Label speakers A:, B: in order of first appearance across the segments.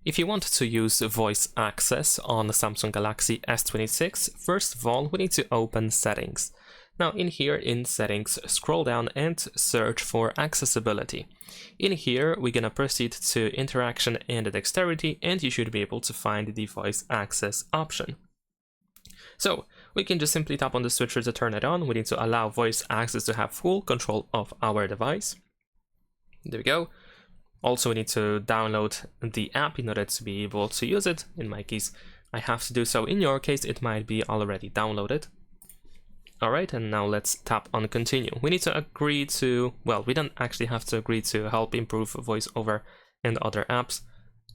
A: If you want to use voice access on the Samsung Galaxy S26, first of all, we need to open Settings. Now in here, in Settings, scroll down and search for Accessibility. In here, we're gonna proceed to Interaction and Dexterity, and you should be able to find the voice access option. So we can just simply tap on the switcher to turn it on. We need to allow voice access to have full control of our device. There we go. Also, we need to download the app in order to be able to use it. In my case, I have to do so. In your case, it might be already downloaded. Alright, and now let's tap on continue. We need to agree to, well, we don't actually have to agree to help improve voiceover and other apps.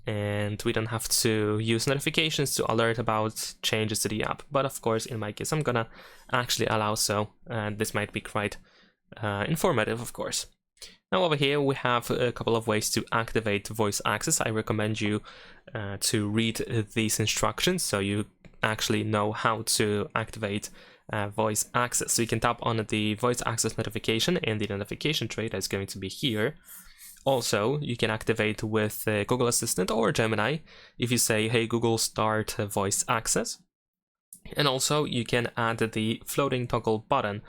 A: And we don't have to use notifications to alert about changes to the app. But of course, in my case, I'm gonna actually allow so, and this might be quite informative, of course. Now over here, we have a couple of ways to activate voice access. I recommend you to read these instructions so you actually know how to activate voice access. So you can tap on the voice access notification, and the notification tray that's going to be here. Also, you can activate with Google Assistant or Gemini if you say, hey Google, start voice access. And also you can add the floating toggle button.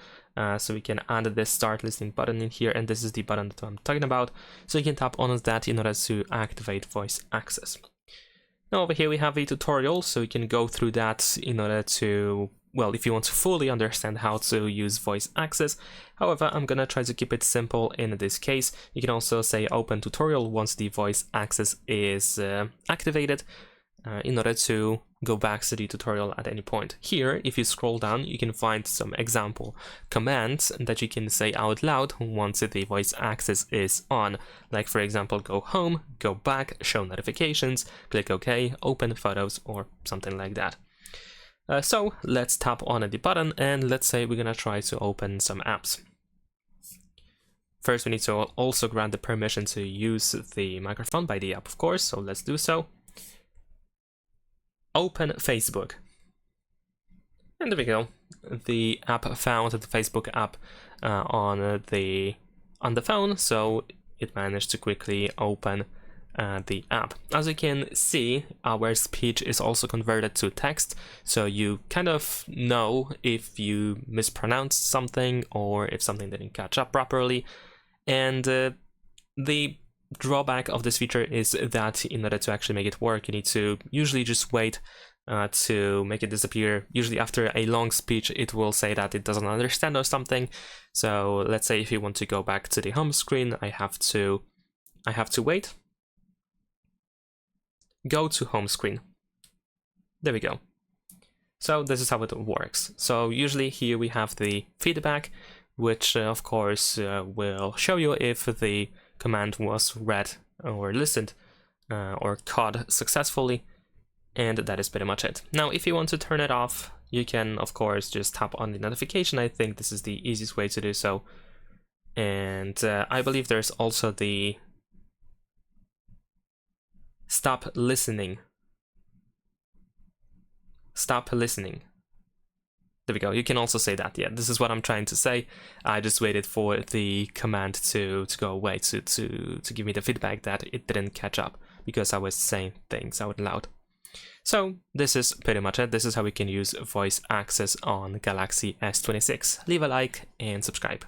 A: So we can add this start listening button in here, and this is the button that I'm talking about. So you can tap on that in order to activate voice access. Now over here we have a tutorial, so you can go through that in order to, well, if you want to fully understand how to use voice access. However, I'm gonna try to keep it simple in this case. You can also say open tutorial once the voice access is activated in order to go back to the tutorial at any point. Here, if you scroll down, you can find some example commands that you can say out loud once the voice access is on. Like for example, go home, go back, show notifications, click OK, open photos, or something like that. So let's tap on the button, and let's say we're gonna try to open some apps. First, we need to also grant the permission to use the microphone by the app, of course, so let's do so. Open Facebook. And there we go. The app found the Facebook app on the phone, so it managed to quickly open the app. As you can see, our speech is also converted to text, so you kind of know if you mispronounced something or if something didn't catch up properly. And the drawback of this feature is that in order to actually make it work, you need to usually just wait to make it disappear. Usually after a long speech, it will say that it doesn't understand or something. So let's say if you want to go back to the home screen, I have to wait. Go to home screen. There we go. So this is how it works. So usually here we have the feedback, which of course will show you if the command was read or listened or caught successfully, and that is pretty much it. Now if you want to turn it off, you can of course just tap on the notification. I think this is the easiest way to do so. And I believe there's also the stop listening. Stop listening. There we go. You can also say that. Yeah, this is what I'm trying to say. I just waited for the command to go away to give me the feedback that it didn't catch up because I was saying things out loud. So this is pretty much it. This is how we can use voice access on Galaxy S26. Leave a like and subscribe.